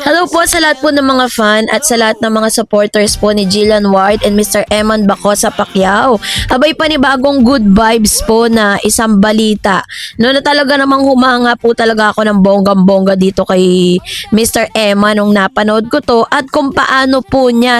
Hello po sa lahat po ng mga fan at sa lahat ng mga supporters po ni Jillian Ward and Mr. Eman Bacosa Pacquiao. Abay panibagong good vibes po na isang balita. No, na talaga namang humanga po talaga ako ng bonggang-bongga dito kay Mr. Eman nung napanood ko to at kung paano po niya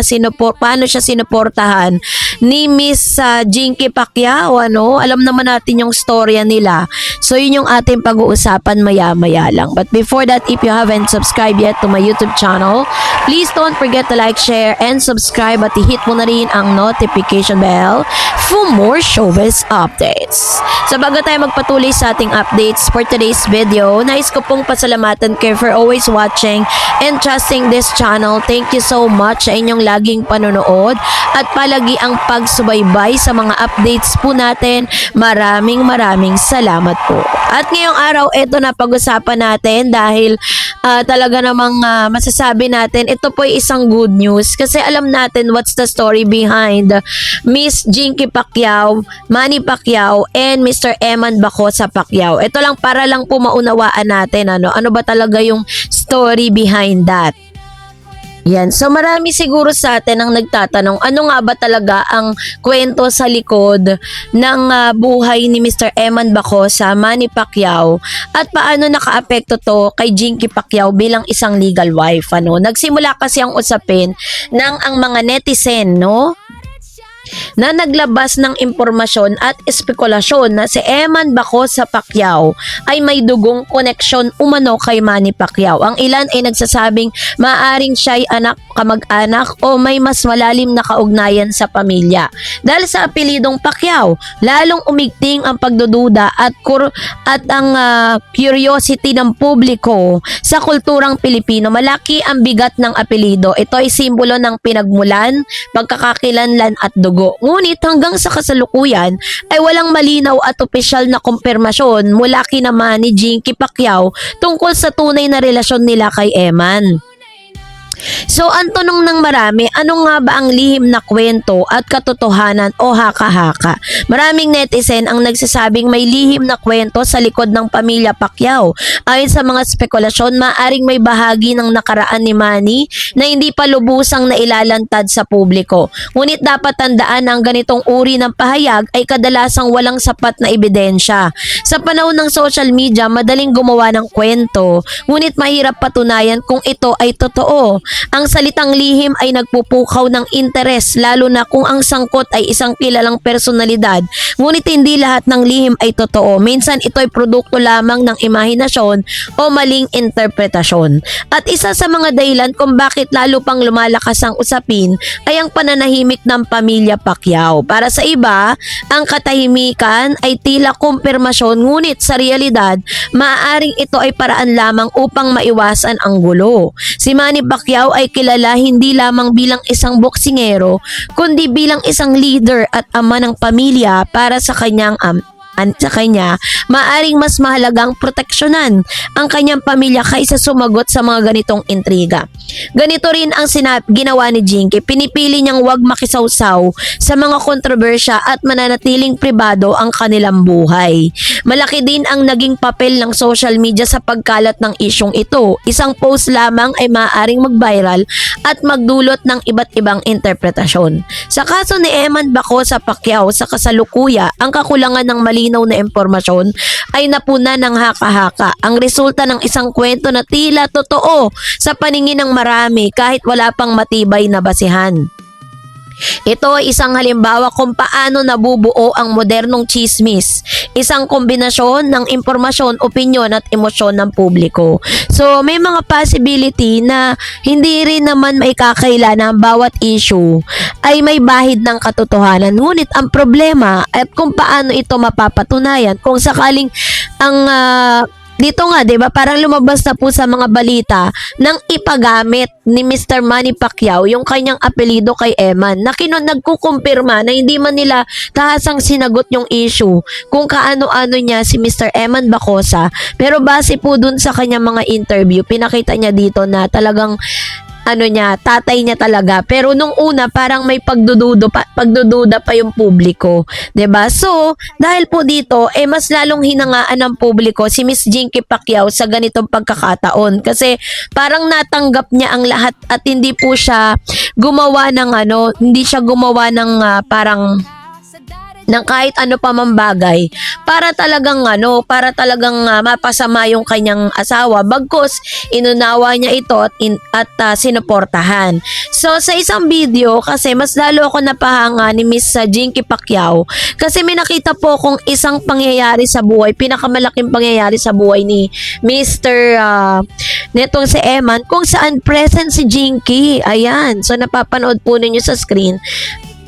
paano siya sinuportahan ni Miss Jinky Pacquiao. Ano? Alam naman natin yung storya nila. So yun yung ating pag-uusapan maya-maya lang. But before that, if you haven't subscribed yet to my YouTube channel, please don't forget to like, share, and subscribe at i-hit mo na rin ang notification bell for more showbiz updates. So bago tayo magpatuloy sa ating updates for today's video, nais ko pong pasalamatan kayo for always watching and trusting this channel. Thank you so much sa inyong laging panonood at palagi ang pagsubaybay sa mga updates po natin. Maraming salamat po. At ngayong araw, ito na pag-usapan natin dahil talaga namang masasabi natin, ito po ay isang good news kasi alam natin what's the story behind Miss Jinky Pacquiao, Manny Pacquiao, and Mr. Eman Bacosa Pacquiao. Ito lang para lang po maunawaan natin ano ba talaga yung story behind that. Yan. So marami siguro sa atin ang nagtatanong, ano nga ba talaga ang kwento sa likod ng buhay ni Mr. Eman Bacosa, Manny Pacquiao, at paano nakaapekto to kay Jinky Pacquiao bilang isang legal wife. Nagsimula kasi ang usapin ng ang mga netizen, na naglabas ng impormasyon at espekulasyon na si Eman Bacosa Pacquiao ay may dugong koneksyon umano kay Manny Pacquiao. Ang ilan ay nagsasabing maaring siya ay anak, kamag-anak o may mas malalim na kaugnayan sa pamilya. Dahil sa apelidong Pacquiao, lalong umigting ang pagdududa at ang curiosity ng publiko sa kulturang Pilipino. Malaki ang bigat ng apelido. Ito ay simbolo ng pinagmulan, pagkakakilanlan at dugo. Ngunit hanggang sa kasalukuyan ay walang malinaw at opisyal na kumpirmasyon mula kina Manny Jinky Pacquiao tungkol sa tunay na relasyon nila kay Eman. So ang tanong ng marami, ano nga ba ang lihim na kwento at katotohanan o haka-haka? Maraming netizen ang nagsasabing may lihim na kwento sa likod ng pamilya Pacquiao. Ayon sa mga spekulasyon, maaring may bahagi ng nakaraan ni Manny na hindi pa lubusang nailalantad sa publiko. Ngunit dapat tandaan na ang ganitong uri ng pahayag ay kadalasang walang sapat na ebidensya. Sa panahon ng social media, madaling gumawa ng kwento, ngunit mahirap patunayan kung ito ay totoo. Ang salitang lihim ay nagpupukaw ng interes lalo na kung ang sangkot ay isang kilalang personalidad. Ngunit hindi lahat ng lihim ay totoo. Minsan ito ay produkto lamang ng imahinasyon o maling interpretasyon. At isa sa mga dahilan kung bakit lalo pang lumalakas ang usapin ay ang pananahimik ng pamilya Pacquiao. Para sa iba, ang katahimikan ay tila kumpirmasyon, ngunit sa realidad, maaaring ito ay paraan lamang upang maiwasan ang gulo. Si Manny Pacquiao ay kilala hindi lamang bilang isang boksingero, kundi bilang isang leader at ama ng pamilya. Para sa kanya, maaring mas mahalagang proteksyonan ang kanyang pamilya kaysa sumagot sa mga ganitong intriga. Ganito rin ang ginawa ni Jinky. Pinipili niyang wag makisawsaw sa mga kontrobersya at mananatiling pribado ang kanilang buhay. Malaki din ang naging papel ng social media sa pagkalat ng isyong ito. Isang post lamang ay maaaring mag-viral at magdulot ng iba't ibang interpretasyon. Sa kaso ni Eman Bacosa Pacquiao sa kasalukuya, ang kakulangan ng malinaw na impormasyon ay napuna ng haka-haka. Ang resulta ng isang kwento na tila totoo sa paningin ng marami kahit wala pang matibay na basihan. Ito ay isang halimbawa kung paano nabubuo ang modernong chismis, isang kombinasyon ng impormasyon, opinyon at emosyon ng publiko. So may mga possibility na hindi rin naman maikakaila na ang bawat issue ay may bahid ng katotohanan. Ngunit ang problema at kung paano ito mapapatunayan kung sakaling ang dito nga, 'di ba? Parang lumabas na po sa mga balita nang ipagamit ni Mr. Manny Pacquiao yung kanyang apelyido kay Eman. Na nagkukumpirma na hindi man nila tahasang sinagot yung issue kung kaano-ano niya si Mr. Eman Bacosa. Pero base po dun sa kanyang mga interview, pinakita niya dito na talagang ano niya, tatay niya talaga. Pero nung una, parang may pagdududa pa yung publiko. 'Di ba? So, dahil po dito, mas lalong hinangaan ng publiko si Miss Jinky Pacquiao sa ganitong pagkakataon. Kasi parang natanggap niya ang lahat at hindi po siya gumawa ng hindi siya gumawa ng parang ng kahit ano pa mang bagay para talagang mapasama yung kanyang asawa, bagkus inunawa niya ito at sinuportahan. So sa isang video kasi mas lalo ako napahanga ni Miss Jinky Pacquiao kasi may nakita po kung isang pangyayari sa buhay, pinakamalaking pangyayari sa buhay ni Mr. Netong si Eman, kung saan present si Jinky. Ayan, so napapanood po ninyo sa screen.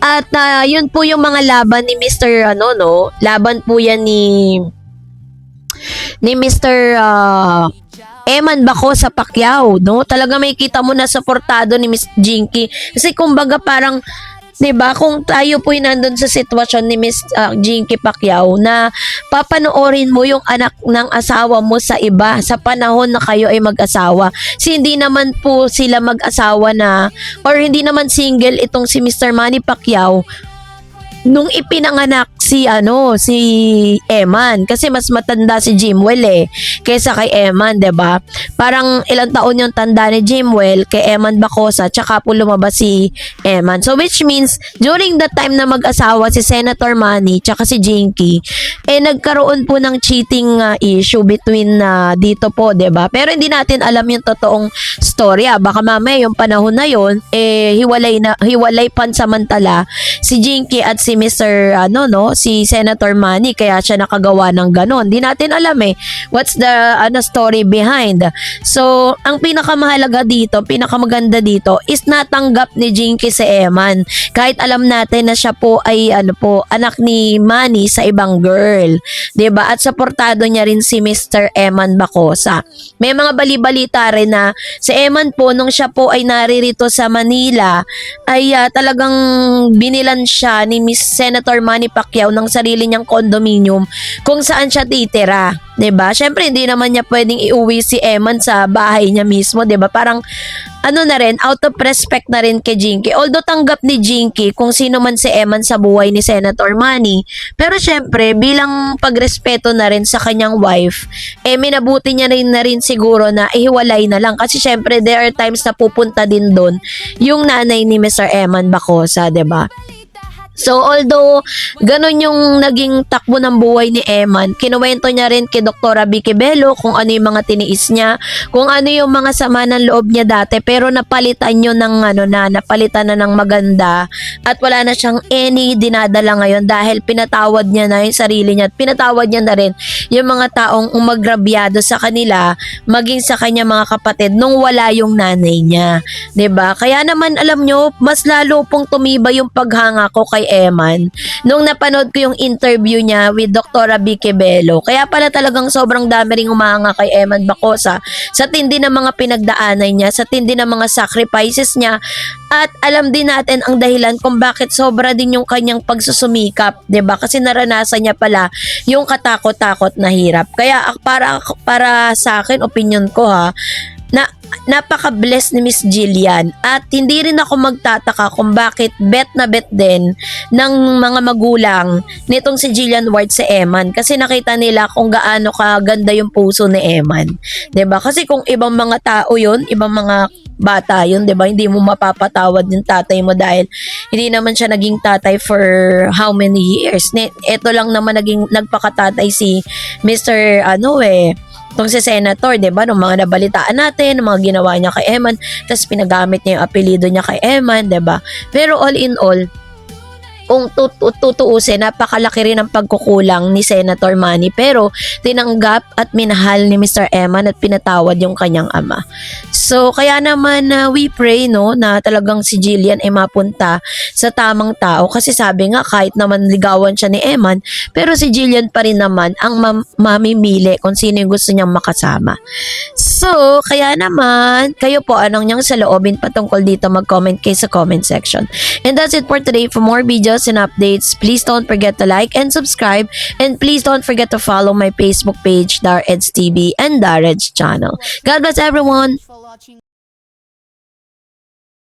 At yun po yung mga laban ni Mr. Laban po yan ni Mr. Eman Baco sa Pacquiao, no? Talaga may kita mo na suportado ni Miss Jinky. Kasi kumbaga parang 'di ba, kung tayo po nandun sa sitwasyon ni Miss Jinky Pacquiao na papanoorin mo yung anak ng asawa mo sa iba sa panahon na kayo ay mag-asawa. Kasi hindi naman po sila mag-asawa na or hindi naman single itong si Mr. Manny Pacquiao nung ipinanganak si Eman, kasi mas matanda si Jimwell kaysa kay Eman, 'di ba? Parang ilang taon yung tanda ni Jimwell kay Eman Bacosa, tsaka po lumabas si Eman. So which means during the time na mag-asawa si Senator Manny tsaka si Jinky, nagkaroon po ng cheating issue between dito po, 'di ba? Pero hindi natin alam yung totoong storya. Baka mamaya yung panahon na yon hiwalay pansamantala si Jinky at si Mr. si Senator Manny, kaya siya nakagawa ng ganon. Di natin alam what's the story behind. So, ang pinakamahalaga dito, pinakamaganda dito is natanggap ni Jinky si Eman. Kahit alam natin na siya po ay anak ni Manny sa ibang girl. 'Di ba? At suportado niya rin si Mr. Eman Bacosa. May mga bali-balita rin na si Eman po nung siya po ay naririto sa Manila ay talagang binilan siya ni Miss Senator Manny Pacquiao ng sarili niyang condominium kung saan siya titira, 'di ba? Syempre hindi naman niya pwedeng iuwi si Eman sa bahay niya mismo, 'di ba? Parang na rin, out of respect na rin kay Jinky. Although tanggap ni Jinky kung sino man si Eman sa buhay ni Senator Manny, pero syempre bilang pagrespeto na rin sa kanyang wife, minabuti niya rin na rin siguro na ihiwalay na lang, kasi syempre there are times na pupunta din doon yung nanay ni Mr. Eman Bacosa, 'di ba? So, although ganun yung naging takbo ng buhay ni Eman, kinuwento niya rin kay Dr. Vicky Bello kung ano yung mga tiniis niya, kung ano yung mga sama ng loob niya dati, pero napalitan nyo ng napalitan na ng maganda at wala na siyang any dinadala ngayon dahil pinatawad niya na yung sarili niya at pinatawad niya na rin yung mga taong umagrabyado sa kanila, maging sa kanya mga kapatid nung wala yung nanay niya, 'di ba? Kaya naman alam nyo, mas lalo pong tumibay yung paghanga ko kay Eman nung napanood ko yung interview niya with Dr. Vicky Bello. Kaya pala talagang sobrang dami ring humanga kay Eman Bacosa sa tindi ng mga pinagdaanan niya, sa tindi ng mga sacrifices niya, at alam din natin ang dahilan kung bakit sobra din yung kanyang pagsusumikap, 'di ba? Kasi naranasan niya pala yung katakot-takot na hirap. Kaya para sa akin, opinion ko na napaka-bless ni Miss Jillian, at hindi rin ako magtataka kung bakit bet na bet din ng mga magulang nitong si Jillian Ward sa Eman, kasi nakita nila kung gaano kaganda yung puso ni Eman, 'di ba? Kasi kung ibang mga tao yun, ibang mga bata yun, 'di ba? Hindi mo mapapatawad yung tatay mo dahil hindi naman siya naging tatay for how many years. Ito lang naman nagpakatatay si Mr. itong si Senator, 'di ba? Nung mga nabalitaan natin, ng mga ginawa niya kay Eman, tapos pinagamit niya yung apelyido niya kay Eman, 'di ba? Pero all in all, kung tutuusin, napakalaki rin ang pagkukulang ni Senator Manny, pero tinanggap at minahal ni Mr. Eman at pinatawad yung kanyang ama. So, kaya naman we pray na talagang si Jillian ay mapunta sa tamang tao, kasi sabi nga kahit naman ligawan siya ni Eman, pero si Jillian pa rin naman ang mamimili kung sino yung gusto niyang makasama. So, kaya naman, kayo po, anong niyang saloobin patungkol dito, mag-comment kayo sa comment section. And that's it for today. For more videos and updates, please don't forget to like and subscribe, and please don't forget to follow my Facebook page, Dar Eds TV and Dar Eds channel. God bless everyone!